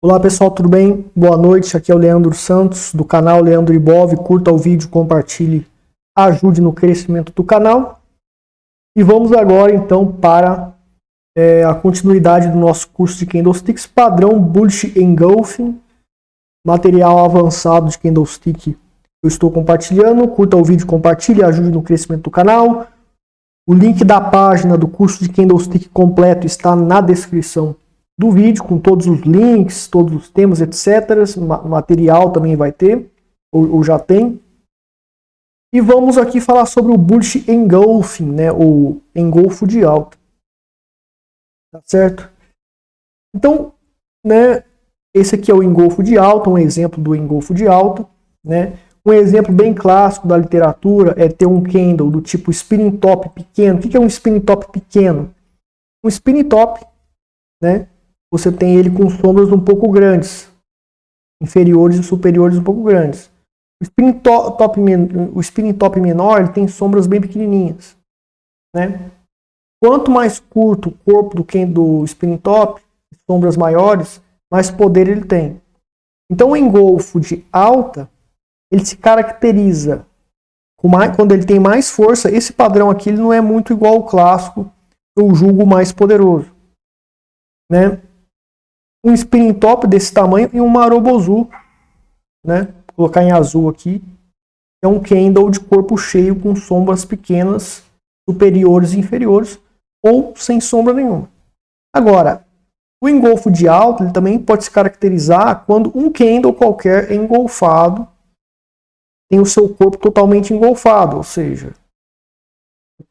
Olá pessoal, tudo bem? Boa noite, aqui é o Leandro Santos do canal Leandro Ibov. Curta o vídeo, compartilhe, ajude no crescimento do canal. E vamos agora então para a continuidade do nosso curso de Candlesticks padrão Bullish Engulfing, material avançado de Candlestick. Eu estou compartilhando, curta o vídeo, compartilhe, ajude no crescimento do canal. O link da página do curso de Candlestick completo está na descrição do vídeo, com todos os links, todos os temas, etc. Material também vai ter, ou já tem. E vamos aqui falar sobre o Bullish Engulfing, né, o engolfo de alta. Tá certo? Então, né, esse aqui é o engolfo de alta, um exemplo do engolfo de alta, né? Um exemplo bem clássico da literatura é ter um candle do tipo spinning top pequeno. O que é um spinning top pequeno? Um spinning top, né? Você tem ele com sombras um pouco grandes, inferiores e superiores um pouco grandes. O spinning top menor ele tem sombras bem pequenininhas, né? Quanto mais curto o corpo do spinning top, sombras maiores, mais poder ele tem. Então o engolfo de alta, ele se caracteriza quando ele tem mais força. Esse padrão aqui ele não é muito igual ao clássico, eu julgo mais poderoso, né? Um spinning top desse tamanho e um marobozu, né? Vou colocar em azul aqui, é um candle de corpo cheio com sombras pequenas, superiores e inferiores, ou sem sombra nenhuma. Agora, o engolfo de alta ele também pode se caracterizar quando um candle qualquer é engolfado, tem o seu corpo totalmente engolfado, ou seja,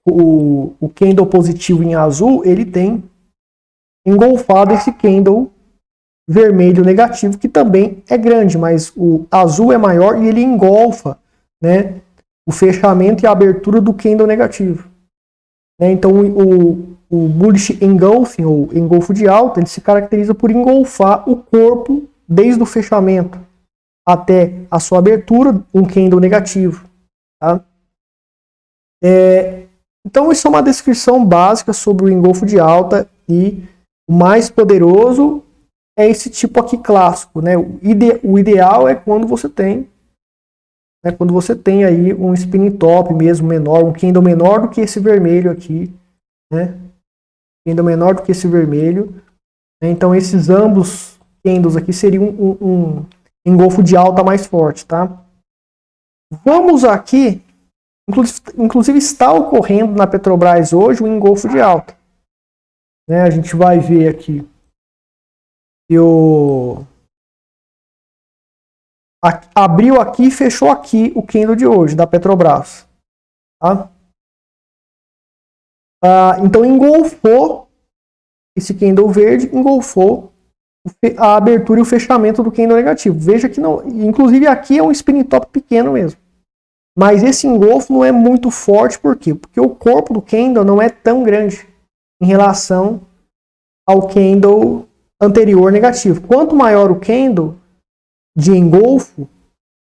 o candle positivo em azul, ele tem engolfado esse candle vermelho negativo, que também é grande, mas o azul é maior e ele engolfa, né, o fechamento e a abertura do candle negativo. Então o Bullish Engulfing, ou engolfo de alta, ele se caracteriza por engolfar o corpo desde o fechamento até a sua abertura, um candle negativo. Tá? Então isso é uma descrição básica sobre o engolfo de alta, e o mais poderoso é esse tipo aqui clássico, né? O ideal é quando você tem, né, quando você tem aí um spinning top mesmo menor, um candle menor do que esse vermelho aqui, né? Candle menor do que esse vermelho. Né? Então esses ambos candles aqui seriam um engolfo de alta mais forte, tá? Vamos aqui, inclusive está ocorrendo na Petrobras hoje um engolfo de alta. Né? A gente vai ver aqui. Abriu aqui e fechou aqui o candle de hoje da Petrobras. Tá? Então engolfou esse candle verde, engolfou a abertura e o fechamento do candle negativo. Veja que não, inclusive aqui é um spinning top pequeno mesmo. Mas esse engolfo não é muito forte, por quê? Porque o corpo do candle não é tão grande em relação ao candle anterior negativo. Quanto maior o candle de engolfo,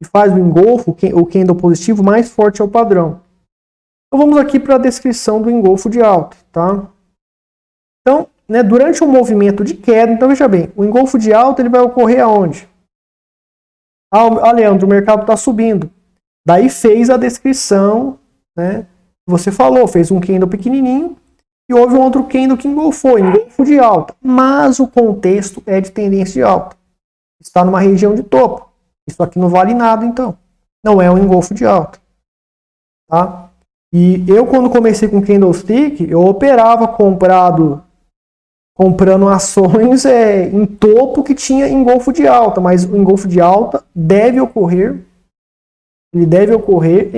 que faz o engolfo, o candle positivo, mais forte é o padrão. Então vamos aqui para a descrição do engolfo de alta, tá? Então, né, durante um movimento de queda, então veja bem, o engolfo de alta ele vai ocorrer aonde? Leandro, o mercado está subindo. Daí fez a descrição, né? Você falou, fez um candle pequenininho e houve um outro candle que engolfou, engolfo de alta. Mas o contexto é de tendência de alta. Está numa região de topo. Isso aqui não vale nada, então. Não é um engolfo de alta. Tá? E eu, quando comecei com candlestick, eu operava comprando ações em topo que tinha engolfo de alta. Mas o engolfo de alta deve ocorrer. Ele deve ocorrer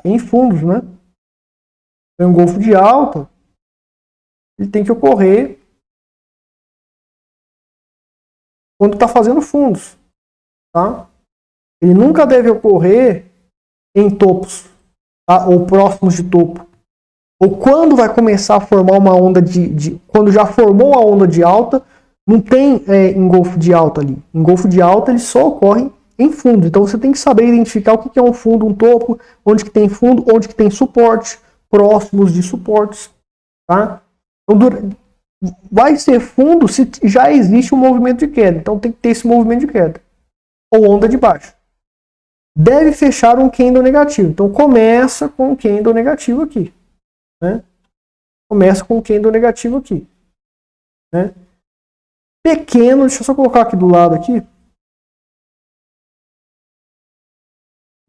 em fundos, né? O engolfo de alta ele tem que ocorrer quando está fazendo fundos, tá? Ele nunca deve ocorrer em topos, tá? Ou próximos de topo, ou quando vai começar a formar uma onda quando já formou a onda de alta, não tem engolfo de alta ali. Engolfo de alta ele só ocorre em fundo. Então você tem que saber identificar o que é um fundo, um topo, onde que tem fundo, onde que tem suporte, próximos de suportes, tá? Então, vai ser fundo se já existe um movimento de queda. Então tem que ter esse movimento de queda. Ou onda de baixa. Deve fechar um candle negativo. Então começa com um candle negativo aqui. Né? Começa com um candle negativo aqui. Né? Pequeno, deixa eu só colocar aqui do lado aqui.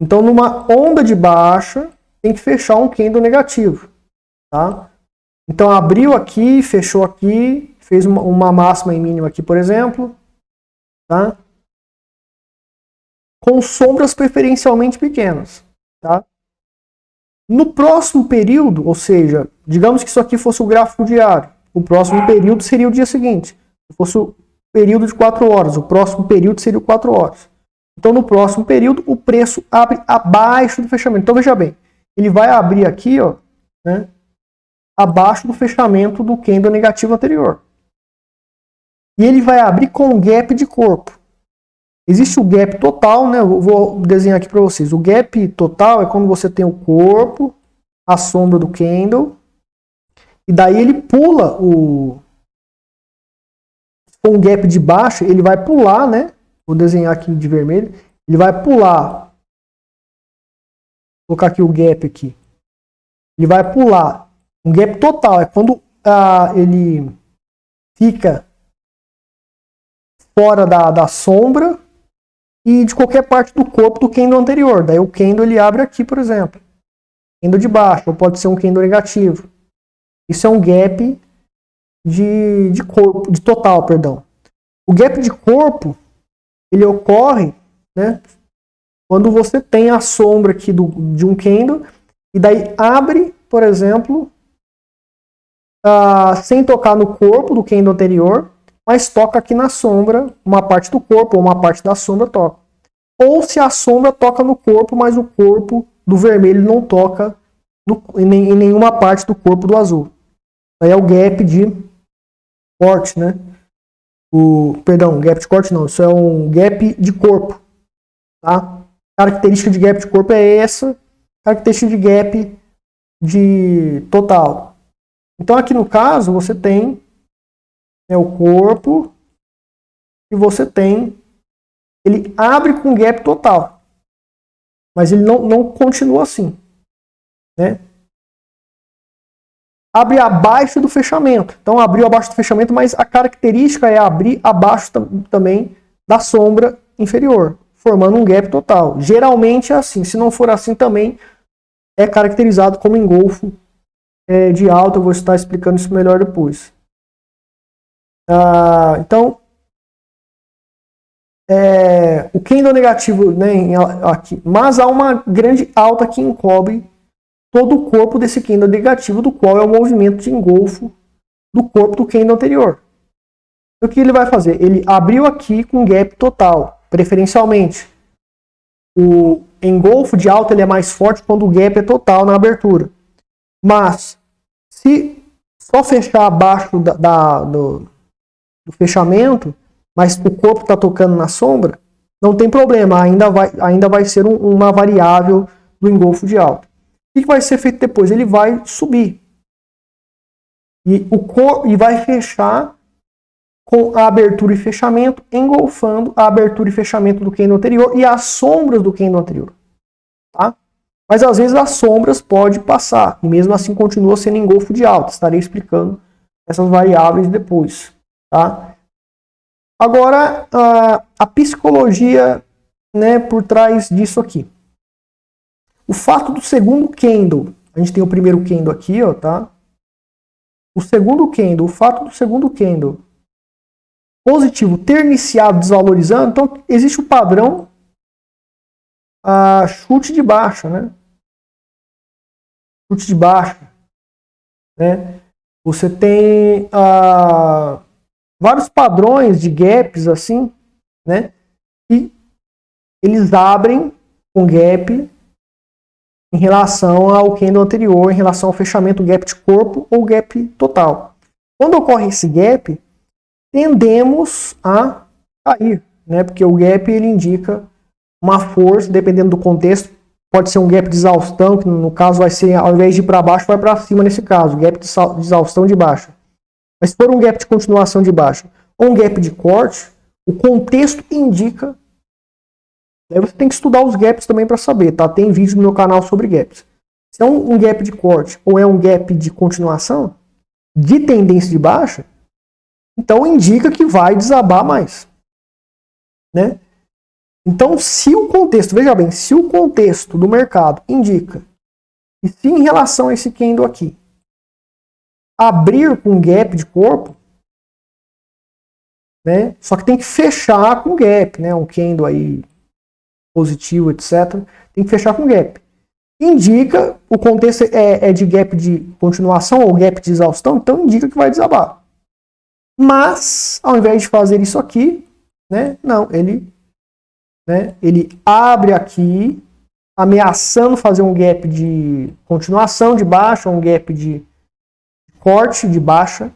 Então numa onda de baixa tem que fechar um candle negativo. Tá? Então abriu aqui, fechou aqui, fez uma máxima e mínima aqui, por exemplo. Tá? Com sombras preferencialmente pequenas. Tá? No próximo período, ou seja, digamos que isso aqui fosse o gráfico diário, o próximo período seria o dia seguinte. Se fosse o período de 4 horas, o próximo período seria o 4 horas. Então, no próximo período, o preço abre abaixo do fechamento. Então, veja bem, ele vai abrir aqui, ó, né, abaixo do fechamento do candle negativo anterior. E ele vai abrir com um gap de corpo. Existe o gap total, né? Eu vou desenhar aqui para vocês. O gap total é quando você tem o corpo, a sombra do candle, e daí ele pula com um gap de baixo, ele vai pular, né? Vou desenhar aqui de vermelho. Ele vai pular. Vou colocar aqui o gap aqui. Ele vai pular. Um gap total é quando ele fica fora da sombra e de qualquer parte do corpo do candle anterior. Daí o candle ele abre aqui, por exemplo. Candle de baixo, ou pode ser um candle negativo. Isso é um gap de corpo, de total, perdão. O gap de corpo, ele ocorre, né, quando você tem a sombra aqui de um candle e daí abre, por exemplo, sem tocar no corpo do candle anterior, mas toca aqui na sombra, uma parte do corpo ou uma parte da sombra toca. Ou se a sombra toca no corpo, mas o corpo do vermelho não toca em nenhuma parte do corpo do azul. Aí é o gap de corte, né? Perdão, gap de corte não, isso é um gap de corpo. Tá? Característica de gap de corpo é essa, característica de gap de total. Então aqui no caso você tem o corpo e você tem, ele abre com gap total, mas ele não continua assim, né? Abre abaixo do fechamento, então abriu abaixo do fechamento, mas a característica é abrir abaixo também da sombra inferior, formando um gap total. Geralmente é assim, se não for assim também é caracterizado como engolfo de alta. Eu vou estar explicando isso melhor depois. Então, o candle negativo, né, aqui, mas há uma grande alta que encobre todo o corpo desse candle negativo, do qual é o movimento de engolfo do corpo do candle anterior. O que ele vai fazer? Ele abriu aqui com gap total, preferencialmente. O engolfo de alta ele é mais forte quando o gap é total na abertura. Mas, se só fechar abaixo do fechamento, mas o corpo está tocando na sombra, não tem problema, ainda vai ser uma variável do engolfo de alta. O que vai ser feito depois? Ele vai subir e vai fechar com a abertura e fechamento, engolfando a abertura e fechamento do candle anterior e as sombras do candle anterior. Tá? Mas às vezes as sombras podem passar, e mesmo assim continua sendo engolfo de alta. Estarei explicando essas variáveis depois. Tá? Agora, a psicologia, né, por trás disso aqui. O fato do segundo candle, a gente tem o primeiro candle aqui, ó, tá? O fato do segundo candle positivo ter iniciado desvalorizando, então existe o padrão chute de baixa, né? Chute de baixa, né? Você tem vários padrões de gaps assim, né? E eles abrem com gap em relação ao candle anterior, em relação ao fechamento, gap de corpo ou gap total. Quando ocorre esse gap, tendemos a cair, né? Porque o gap ele indica uma força, dependendo do contexto, pode ser um gap de exaustão, que no caso vai ser, ao invés de ir para baixo, vai para cima nesse caso, gap de exaustão de baixa. Mas se for um gap de continuação de baixa ou um gap de corte, o contexto indica. Aí você tem que estudar os gaps também para saber, tá? Tem vídeo no meu canal sobre gaps. Se é um gap de corte ou é um gap de continuação, de tendência de baixa, então indica que vai desabar mais, né? Então, se o contexto, veja bem, se o contexto do mercado indica que se em relação a esse candle aqui, abrir com gap de corpo, né? Só que tem que fechar com gap, né? Um candle aí positivo, etc. Tem que fechar com gap. Indica, o contexto é de gap de continuação ou gap de exaustão, então indica que vai desabar. Mas, ao invés de fazer isso aqui, né? Não, ele abre aqui, ameaçando fazer um gap de continuação de baixa, um gap de corte de baixa,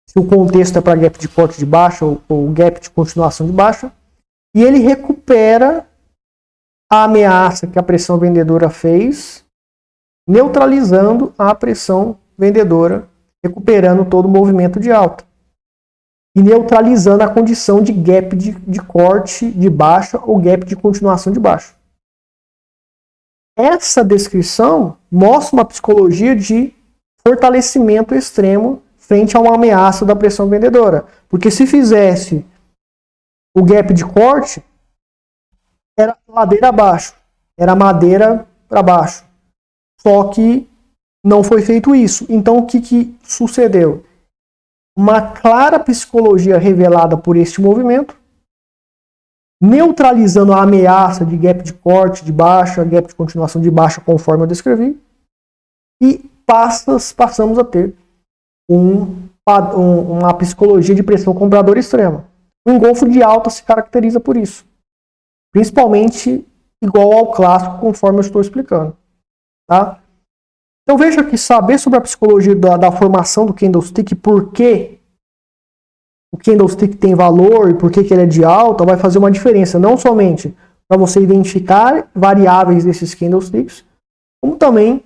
se o contexto é para gap de corte de baixa ou gap de continuação de baixa, e ele recupera a ameaça que a pressão vendedora fez, neutralizando a pressão vendedora, recuperando todo o movimento de alta. E neutralizando a condição de gap de corte de baixa ou gap de continuação de baixa. Essa descrição mostra uma psicologia de fortalecimento extremo frente a uma ameaça da pressão vendedora. Porque se fizesse o gap de corte, era ladeira abaixo, era madeira para baixo. Só que não foi feito isso. Então o que sucedeu? Uma clara psicologia revelada por este movimento, neutralizando a ameaça de gap de corte de baixa, gap de continuação de baixa, conforme eu descrevi, e passamos a ter uma psicologia de pressão compradora extrema. O engolfo de alta se caracteriza por isso, principalmente igual ao clássico, conforme eu estou explicando. Tá? Então veja que saber sobre a psicologia da formação do candlestick, por que o candlestick tem valor e por que ele é de alta, vai fazer uma diferença, não somente para você identificar variáveis desses candlesticks, como também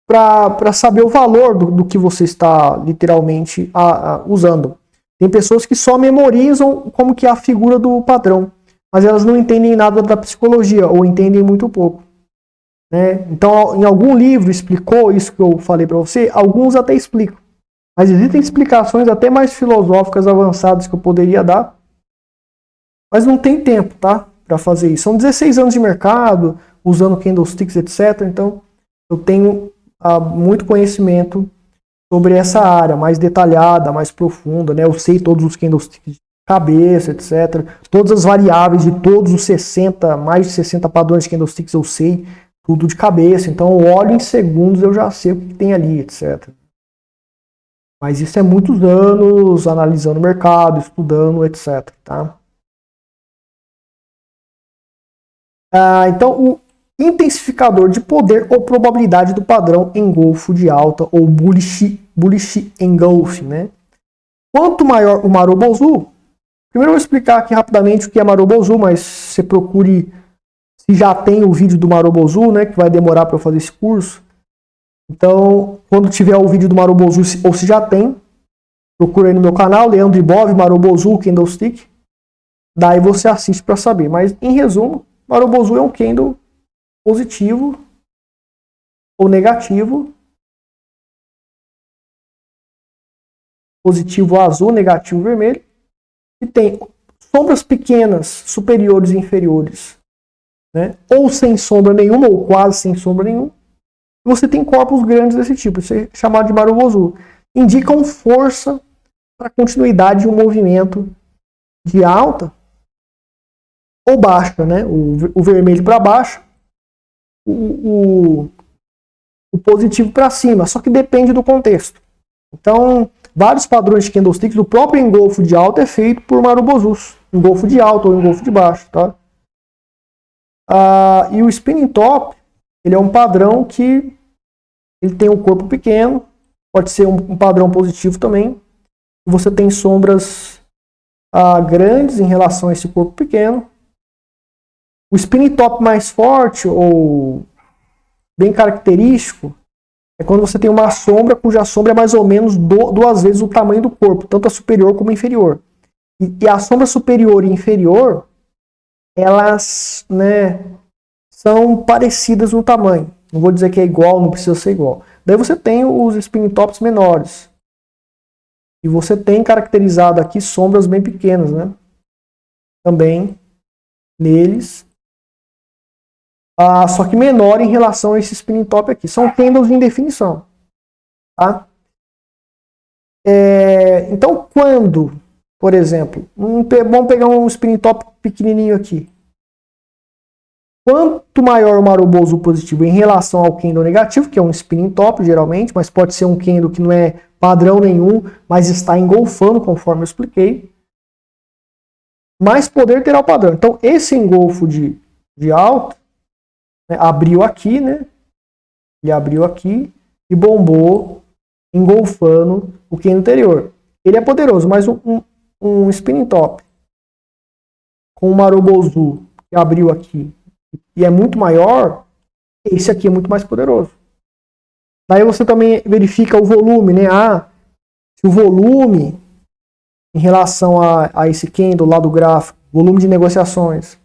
para saber o valor do que você está literalmente usando. Tem pessoas que só memorizam como que é a figura do padrão, mas elas não entendem nada da psicologia ou entendem muito pouco. Né? Então, em algum livro explicou isso que eu falei para você, alguns até explicam. Mas existem explicações até mais filosóficas avançadas que eu poderia dar, mas não tem tempo, tá? Para fazer isso. São 16 anos de mercado, usando candlesticks, etc. Então, eu tenho muito conhecimento sobre essa área, mais detalhada, mais profunda, né? Eu sei todos os candlesticks de cabeça, etc. Todas as variáveis de todos os 60, mais de 60 padrões de candlesticks eu sei tudo de cabeça. Então, eu olho em segundos, eu já sei o que tem ali, etc. Mas isso é muitos anos analisando o mercado, estudando, etc. Tá? Então, o intensificador de poder ou probabilidade do padrão engolfo de alta, ou bullish engulfing. Né? Quanto maior o Marubozu, primeiro eu vou explicar aqui rapidamente o que é Marubozu, mas você procure, se já tem o vídeo do Marubozu, né, que vai demorar para eu fazer esse curso. Então, quando tiver o vídeo do Marubozu, ou se já tem, procura aí no meu canal, Leandro Ibov, Marubozu, Candlestick. Daí você assiste para saber. Mas, em resumo, Marubozu é um candle positivo ou negativo. Positivo azul, negativo vermelho. E tem sombras pequenas, superiores e inferiores. Né? Ou sem sombra nenhuma, ou quase sem sombra nenhuma. Você tem corpos grandes desse tipo, isso é chamado de Marubozu. Indicam força para a continuidade de um movimento de alta ou baixa, né? O vermelho para baixo, o positivo para cima, só que depende do contexto. Então, vários padrões de candlesticks, o próprio engolfo de alta é feito por Marubozus, engolfo de alta ou engolfo de baixo, tá? E o spinning top, ele é um padrão que ele tem um corpo pequeno, pode ser um padrão positivo também. Você tem sombras grandes em relação a esse corpo pequeno. O spinning top mais forte ou bem característico É quando você tem uma sombra cuja sombra é mais ou menos 2 vezes o tamanho do corpo, tanto a superior como a inferior. E a sombra superior e inferior, elas, né, são parecidas no tamanho. Não vou dizer que é igual, não precisa ser igual. Daí você tem os spinning tops menores. E você tem caracterizado aqui sombras bem pequenas, né? Também neles. Só que menor em relação a esse spinning top aqui. São candles em definição. Tá? Então, quando, por exemplo, vamos pegar um spinning top pequenininho aqui. Quanto maior o Marubozu positivo em relação ao candle negativo, que é um spinning top geralmente, mas pode ser um candle que não é padrão nenhum, mas está engolfando, conforme eu expliquei, mais poder terá o padrão. Então, esse engolfo de alta, né, abriu aqui, né? Ele abriu aqui e bombou, engolfando o candle anterior. Ele é poderoso, mas um spinning top com o Marubozu que abriu aqui e é muito maior, esse aqui é muito mais poderoso. Daí você também verifica o volume, né? Se o volume em relação a esse candle lá do gráfico, volume de negociações,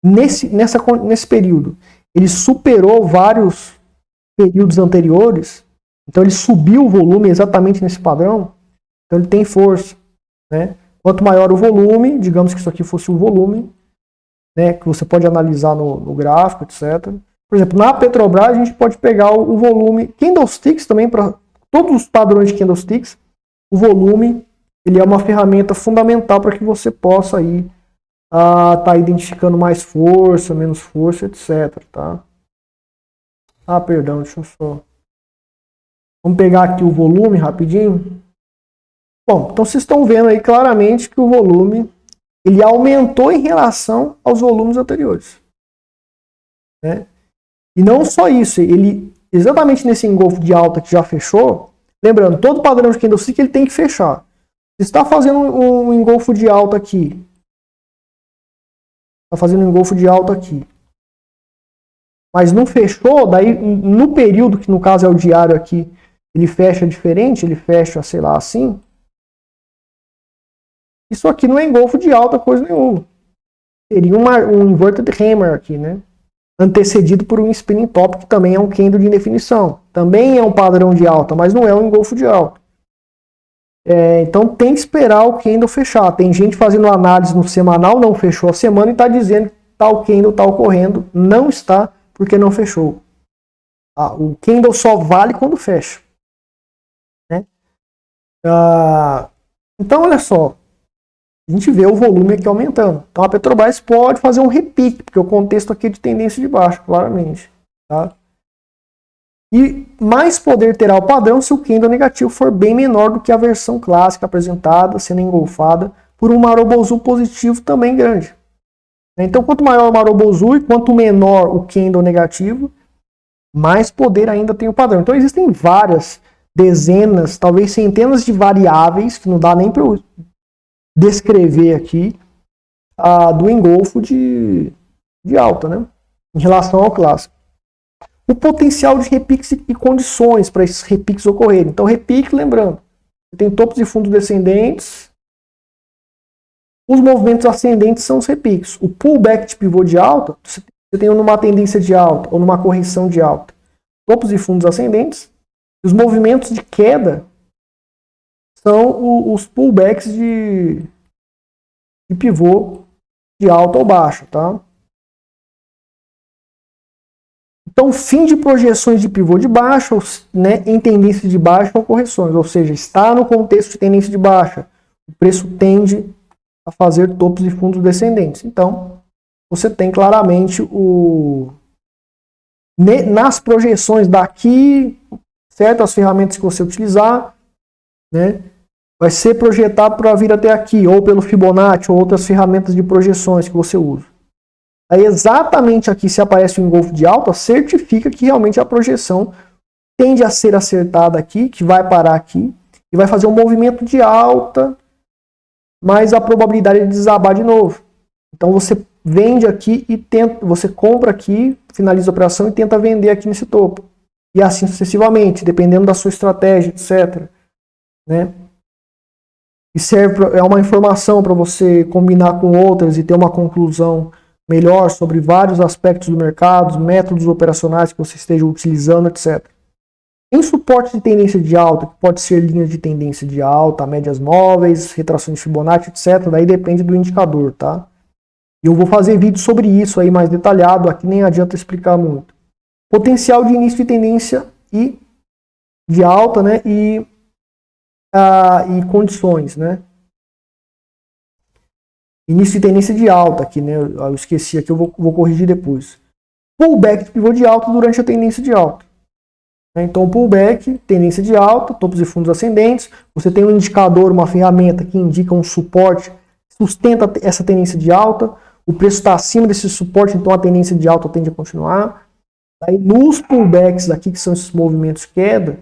nesse período, ele superou vários períodos anteriores, então ele subiu o volume exatamente nesse padrão, então ele tem força, né? Quanto maior o volume, digamos que isso aqui fosse o volume, né, que você pode analisar no gráfico, etc. Por exemplo, na Petrobras a gente pode pegar o volume, candlesticks também, para todos os padrões de candlesticks, o volume, ele é uma ferramenta fundamental para que você possa aí tá identificando mais força, menos força, etc. Tá? Perdão, deixa eu só... Vamos pegar aqui o volume rapidinho. Bom, então vocês estão vendo aí claramente que o volume ele aumentou em relação aos volumes anteriores. Né? E não só isso, ele exatamente nesse engolfo de alta que já fechou, lembrando, todo padrão de candlestick ele tem que fechar. Se está fazendo um engolfo de alta aqui, mas não fechou, daí no período, que no caso é o diário aqui, ele fecha diferente, ele fecha, sei lá, assim, isso aqui não é engolfo de alta coisa nenhuma. Seria um inverted hammer aqui, né? Antecedido por um spinning top, que também é um candle de indefinição. Também é um padrão de alta, mas não é um engolfo de alta. Então tem que esperar o candle fechar. Tem gente fazendo análise no semanal, não fechou a semana e está dizendo que tal candle está ocorrendo. Não está, porque não fechou. O candle só vale quando fecha. Né? Então, olha só. A gente vê o volume aqui aumentando. Então a Petrobras pode fazer um repique, porque o contexto aqui é de tendência de baixo, claramente. Tá? E mais poder terá o padrão se o candle negativo for bem menor do que a versão clássica apresentada, sendo engolfada por um Marubozu positivo também grande. Então quanto maior o Marubozu e quanto menor o candle negativo, mais poder ainda tem o padrão. Então existem várias dezenas, talvez centenas de variáveis, que não dá nem para eu descrever aqui, do engolfo de alta, né? Em relação ao clássico. O potencial de repiques e condições para esses repiques ocorrerem. Então, repique, lembrando, tem topos e fundos descendentes. Os movimentos ascendentes são os repiques. O pullback de pivô de alta, você tem numa tendência de alta ou numa correção de alta. Topos e fundos ascendentes. Os movimentos de queda são os pullbacks de pivô de alta ou baixa, tá? Então, fim de projeções de pivô de baixa, né, em tendência de baixa ou correções, ou seja, está no contexto de tendência de baixa, o preço tende a fazer topos e fundos descendentes. Então, você tem claramente nas projeções daqui, certo? As ferramentas que você utilizar, né, vai ser projetado para vir até aqui, ou pelo Fibonacci, ou outras ferramentas de projeções que você usa. Aí exatamente aqui, se aparece um engolfo de alta, certifica que realmente a projeção tende a ser acertada aqui, que vai parar aqui, e vai fazer um movimento de alta, mas a probabilidade é de desabar de novo. Então você vende aqui e você compra aqui, finaliza a operação e tenta vender aqui nesse topo. e assim sucessivamente, dependendo da sua estratégia, etc. Né? E é uma informação para você combinar com outras e ter uma conclusão melhor sobre vários aspectos do mercado, métodos operacionais que você esteja utilizando, etc. Em suporte de tendência de alta, que pode ser linhas de tendência de alta, médias móveis, retrações de Fibonacci, etc. Daí depende do indicador, tá? E eu vou fazer vídeo sobre isso aí mais detalhado, aqui nem adianta explicar muito. Potencial de início de tendência e de alta, né? E condições, né? Início de tendência de alta aqui, né? Eu esqueci aqui, eu vou corrigir depois. Pullback de pivô de alta durante a tendência de alta. Então, pullback, tendência de alta, topos e fundos ascendentes. Você tem um indicador, uma ferramenta que indica um suporte, sustenta essa tendência de alta. O preço está acima desse suporte, então a tendência de alta tende a continuar. Aí, nos pullbacks aqui, que são esses movimentos queda,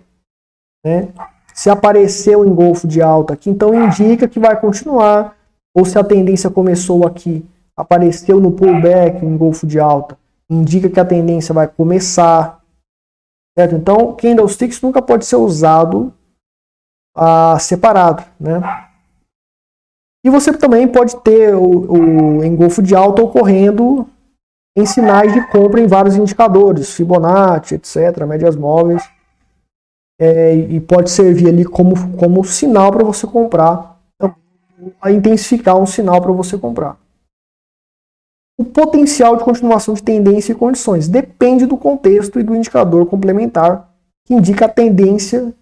né? Se aparecer um engolfo de alta aqui, então indica que vai continuar. Ou se a tendência começou aqui, apareceu no pullback um engolfo de alta, indica que a tendência vai começar. Certo? Então, candlesticks nunca pode ser usado separado. Né? E você também pode ter o engolfo de alta ocorrendo em sinais de compra em vários indicadores, Fibonacci, etc., médias móveis. E pode servir ali como sinal para você comprar, a intensificar um sinal para você comprar. O potencial de continuação de tendência e condições depende do contexto e do indicador complementar que indica a tendência,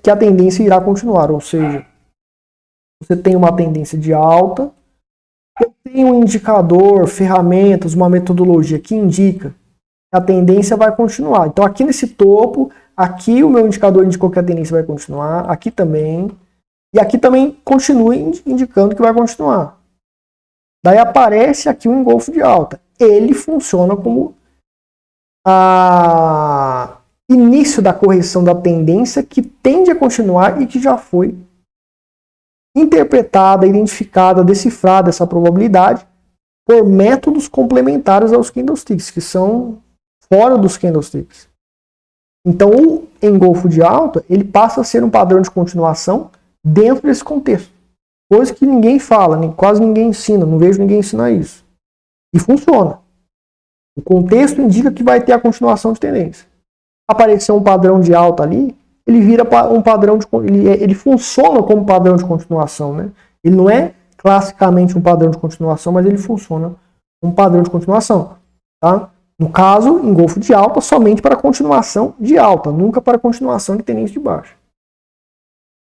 que a tendência irá continuar. Ou seja, você tem uma tendência de alta, eu tenho um indicador, ferramentas, uma metodologia que indica que a tendência vai continuar. Então aqui nesse topo, aqui o meu indicador indicou que a tendência vai continuar, aqui também, e aqui também continua indicando que vai continuar. Daí aparece aqui um engolfo de alta. Ele funciona como início da correção da tendência que tende a continuar e que já foi interpretada, identificada, decifrada essa probabilidade por métodos complementares aos candlesticks, que são fora dos candlesticks. Então o engolfo de alta ele passa a ser um padrão de continuação dentro desse contexto. Coisa que ninguém fala, quase ninguém ensina, não vejo ninguém ensinar isso. E funciona. O contexto indica que vai ter a continuação de tendência. Apareceu um padrão de alta ali, ele vira um padrão de... Ele funciona como padrão de continuação, né? Ele não é classicamente um padrão de continuação, mas ele funciona como padrão de continuação. Tá? No caso, engolfo de alta somente para continuação de alta, nunca para continuação de tendência de baixa.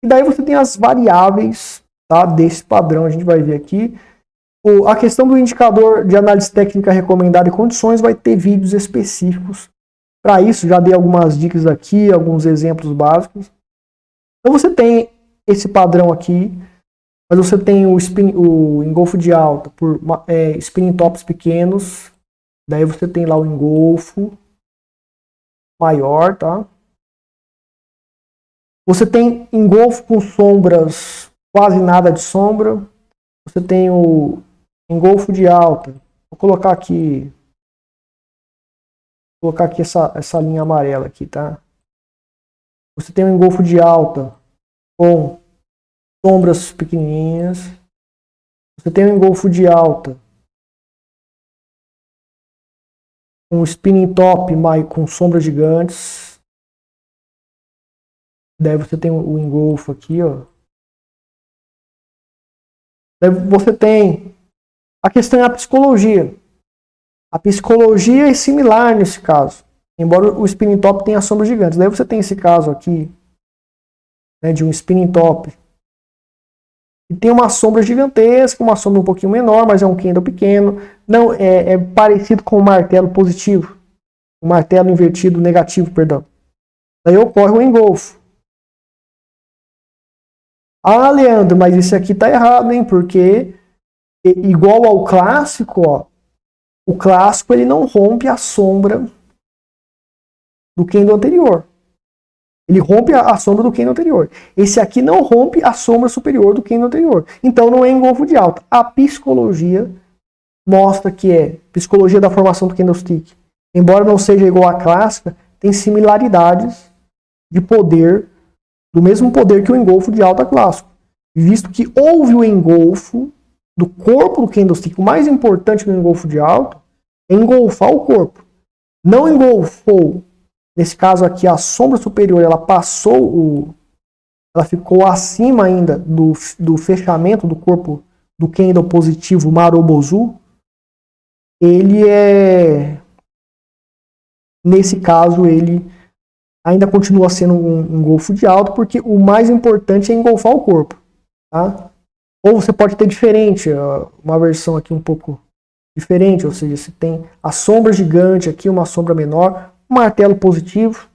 E daí você tem as variáveis, tá, desse padrão, a gente vai ver aqui. A questão do indicador de análise técnica recomendada e condições vai ter vídeos específicos para isso. Já dei algumas dicas aqui, alguns exemplos básicos. Então você tem esse padrão aqui, mas você tem o engolfo de alta por spinning tops pequenos. Daí você tem lá o engolfo maior, tá? Você tem engolfo com sombras, quase nada de sombra. Você tem o engolfo de alta. Vou colocar aqui essa linha amarela aqui, tá? Você tem um engolfo de alta com sombras pequenininhas. Você tem um engolfo de alta com spinning top com sombras gigantes. Daí você tem o engolfo aqui, ó. Daí você tem a questão é a psicologia. A psicologia é similar nesse caso, embora o spinning top tenha sombras gigantes. Daí você tem esse caso aqui, né, de um spinning top e tem uma sombra gigantesca, uma sombra um pouquinho menor, mas é um candle pequeno. Não é parecido com o martelo positivo, o martelo invertido negativo, perdão. Daí ocorre o engolfo. Ah, Leandro, mas isso aqui tá errado, hein? Porque igual ao clássico, ó, o clássico ele não rompe a sombra do candle anterior. Ele rompe a sombra do candle anterior. Esse aqui não rompe a sombra superior do candle anterior. Então não é engolfo de alta. A psicologia mostra que psicologia da formação do candlestick. Embora não seja igual à clássica, tem similaridades de poder, do mesmo poder que o engolfo de alta clássico. Visto que houve o engolfo do corpo do candlestick, o mais importante no engolfo de alta é engolfar o corpo. Não engolfou, nesse caso aqui, a sombra superior, ela ficou acima ainda do fechamento do corpo do candle positivo Marubozu. Nesse caso, ele ainda continua sendo um engolfo de alta, porque o mais importante é engolfar o corpo. Tá? Ou você pode ter diferente, uma versão aqui um pouco diferente, ou seja, você tem a sombra gigante aqui, uma sombra menor, um martelo positivo,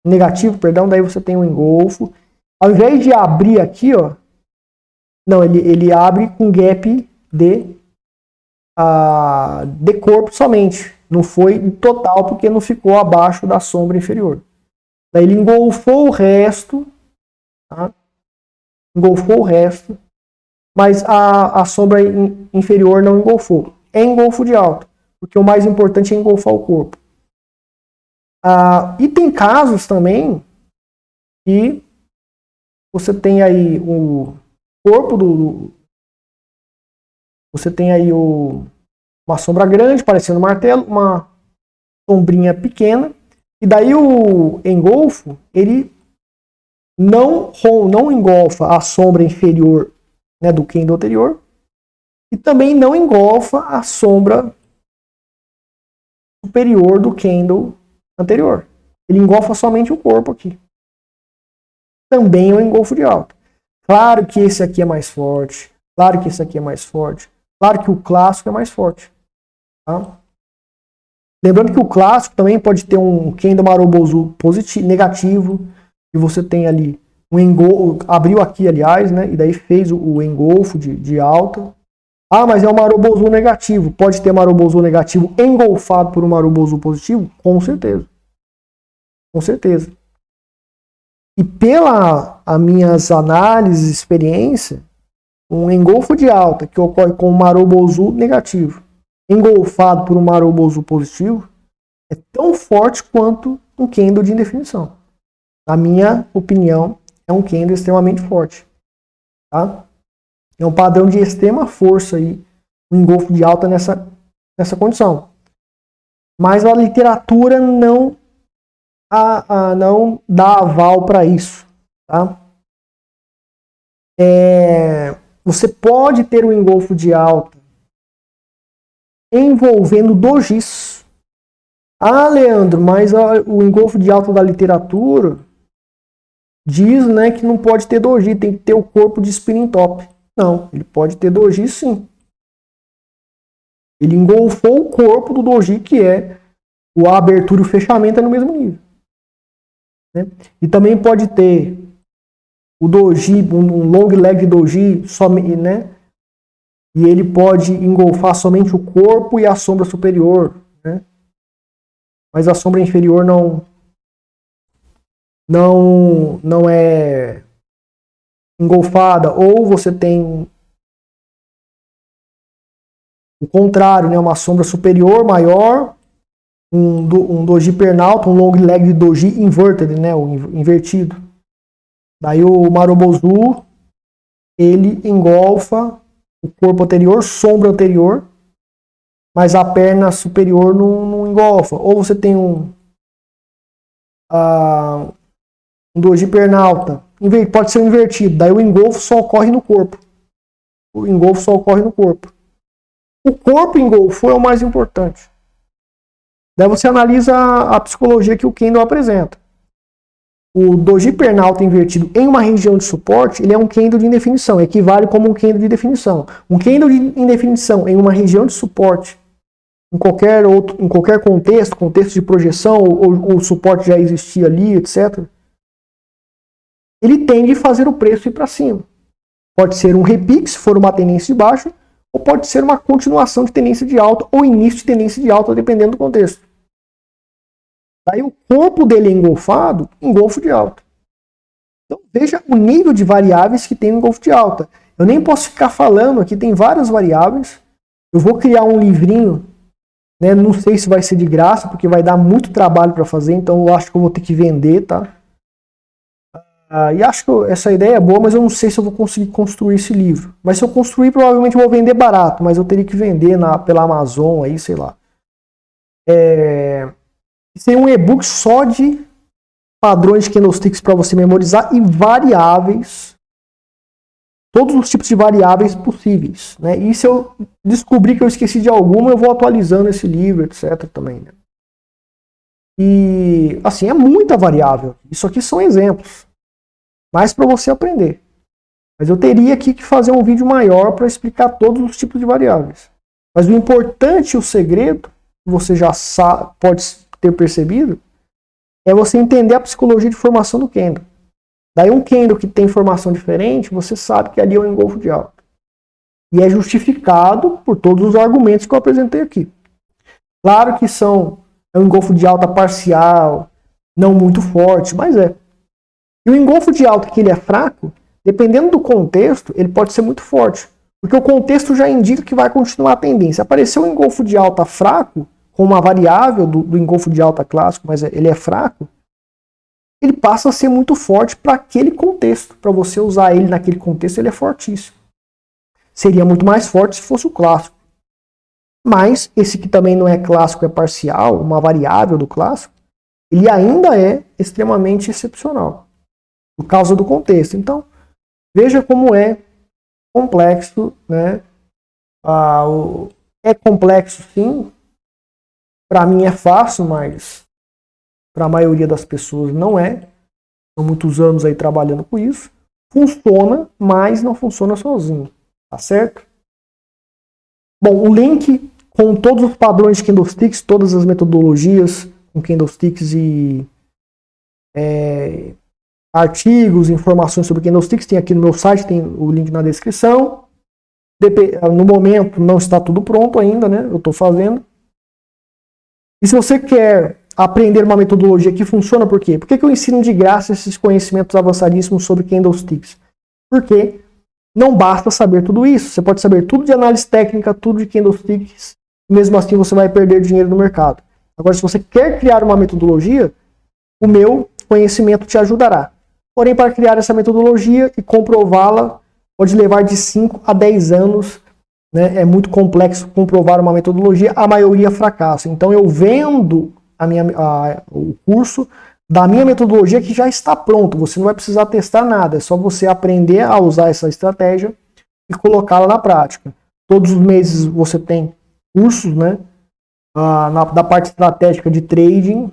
negativo, perdão, daí você tem um engolfo. Ao invés de abrir aqui, ó, não, ele abre com gap de corpo somente. Não foi total porque não ficou abaixo da sombra inferior. Daí ele engolfou o resto, tá? Engolfou o resto, mas a sombra inferior não engolfou. É engolfo de alta, porque o mais importante é engolfar o corpo. E tem casos também que você tem aí o corpo você tem aí uma sombra grande, parecendo um martelo, uma sombrinha pequena, e daí o engolfo, ele não engolfa a sombra inferior, né, do candle anterior, e também não engolfa a sombra superior do candle anterior. Ele engolfa somente o corpo aqui. Também é um engolfo de alta. Claro que esse aqui é mais forte. Claro que esse aqui é mais forte. Claro que o clássico é mais forte. Tá? Lembrando que o clássico também pode ter um candle Marubozu positivo, negativo, e você tem ali um engolfo, abriu aqui, aliás, né, e daí fez o engolfo de alta. Mas é um Marubozu negativo. Pode ter Marubozu negativo engolfado por um Marubozu positivo? Com certeza. Com certeza. E pela as minhas análises e experiência, um engolfo de alta que ocorre com um Marubozu negativo, engolfado por um Marubozu positivo, é tão forte quanto um candle de indefinição. Na minha opinião, é um candle extremamente forte. Tá? É um padrão de extrema força aí, um engolfo de alta nessa condição. Mas a literatura não dá aval para isso. Tá? Você pode ter um engolfo de alta envolvendo dojis. Leandro, mas o engolfo de alta da literatura diz, né, que não pode ter doji, tem que ter o corpo de spinning top. Não, ele pode ter doji sim. Ele engolfou o corpo do doji, que é a abertura e o fechamento é no mesmo nível. Né? E também pode ter o doji, um long leg doji, né? E ele pode engolfar somente o corpo e a sombra superior. Né? Mas a sombra inferior não é engolfada. Ou você tem o contrário, né? Uma sombra superior maior, um doji pernalta, um long leg de doji inverted, né? O invertido. Daí o Marubozu, ele engolfa o corpo anterior, sombra anterior, mas a perna superior não engolfa. Ou você tem um doji pernalta, pode ser invertido, daí o engolfo só ocorre no corpo. O engolfo só ocorre no corpo. O corpo engolfou é o mais importante. Daí você analisa a psicologia que o candle apresenta. O doji pernalta invertido em uma região de suporte, ele é um candle de indefinição, equivale como um candle de definição. Um candle de indefinição em uma região de suporte, em qualquer contexto de projeção, ou o suporte já existia ali, etc., ele tende a fazer o preço ir para cima. Pode ser um repique, se for uma tendência de baixa, ou pode ser uma continuação de tendência de alta, ou início de tendência de alta, dependendo do contexto. Daí o corpo dele é engolfado, engolfo de alta. Então veja o nível de variáveis que tem no engolfo de alta. Eu nem posso ficar falando aqui, tem várias variáveis. Eu vou criar um livrinho né? Não sei se vai ser de graça, porque vai dar muito trabalho para fazer, então eu acho que eu vou ter que vender, tá? E acho que essa ideia é boa, mas eu não sei se eu vou conseguir construir esse livro. Mas se eu construir, provavelmente eu vou vender barato, mas eu teria que vender pela Amazon, aí, sei lá. Seria um e-book só de padrões de candlesticks para você memorizar e variáveis, todos os tipos de variáveis possíveis, né? E se eu descobrir que eu esqueci de alguma, eu vou atualizando esse livro, etc. também, né? E assim, é muita variável. Isso aqui são exemplos, mais para você aprender. Mas eu teria aqui que fazer um vídeo maior para explicar todos os tipos de variáveis. Mas o importante, o segredo, você já pode ter percebido, é você entender a psicologia de formação do candle. Daí um candle que tem formação diferente, você sabe que ali é um engolfo de alta. E é justificado por todos os argumentos que eu apresentei aqui. Claro que é um engolfo de alta parcial, não muito forte, mas é. E o engolfo de alta que ele é fraco, dependendo do contexto, ele pode ser muito forte. Porque o contexto já indica que vai continuar a tendência. Apareceu um engolfo de alta fraco, com uma variável do engolfo de alta clássico, mas ele é fraco, ele passa a ser muito forte para aquele contexto. Para você usar ele naquele contexto, ele é fortíssimo. Seria muito mais forte se fosse o clássico. Mas esse que também não é clássico, é parcial, uma variável do clássico, ele ainda é extremamente excepcional, por causa do contexto. Então, veja como é complexo, né? É complexo, sim. Para mim é fácil, mas para a maioria das pessoas não é. São muitos anos aí trabalhando com isso. Funciona, mas não funciona sozinho. Tá certo? Bom, o link com todos os padrões de candlesticks, todas as metodologias com candlesticks e artigos, informações sobre candlesticks, tem aqui no meu site, tem o link na descrição. No momento não está tudo pronto ainda, né? Eu estou fazendo. E se você quer aprender uma metodologia que funciona, por quê? Por que eu ensino de graça esses conhecimentos avançadíssimos sobre candlesticks? Porque não basta saber tudo isso. Você pode saber tudo de análise técnica, tudo de candlesticks, e mesmo assim você vai perder dinheiro no mercado. Agora, se você quer criar uma metodologia, o meu conhecimento te ajudará. Porém, para criar essa metodologia e comprová-la, pode levar de 5 a 10 anos. Né? É muito complexo comprovar uma metodologia, a maioria fracassa. Então eu vendo o curso da minha metodologia que já está pronto. Você não vai precisar testar nada, é só você aprender a usar essa estratégia e colocá-la na prática. Todos os meses você tem cursos, né? Da parte estratégica de trading,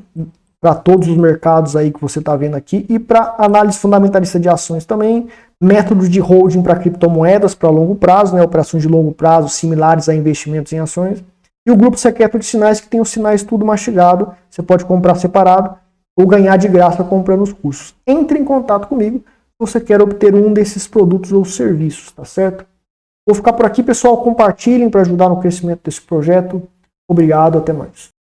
para todos os mercados aí que você está vendo aqui, e para análise fundamentalista de ações também, métodos de holding para criptomoedas para longo prazo, né, operações de longo prazo similares a investimentos em ações, e o grupo secreto de sinais, que tem os sinais tudo mastigado, você pode comprar separado ou ganhar de graça comprando os cursos. Entre em contato comigo se você quer obter um desses produtos ou serviços, tá certo? Vou ficar por aqui, pessoal, compartilhem para ajudar no crescimento desse projeto. Obrigado, até mais.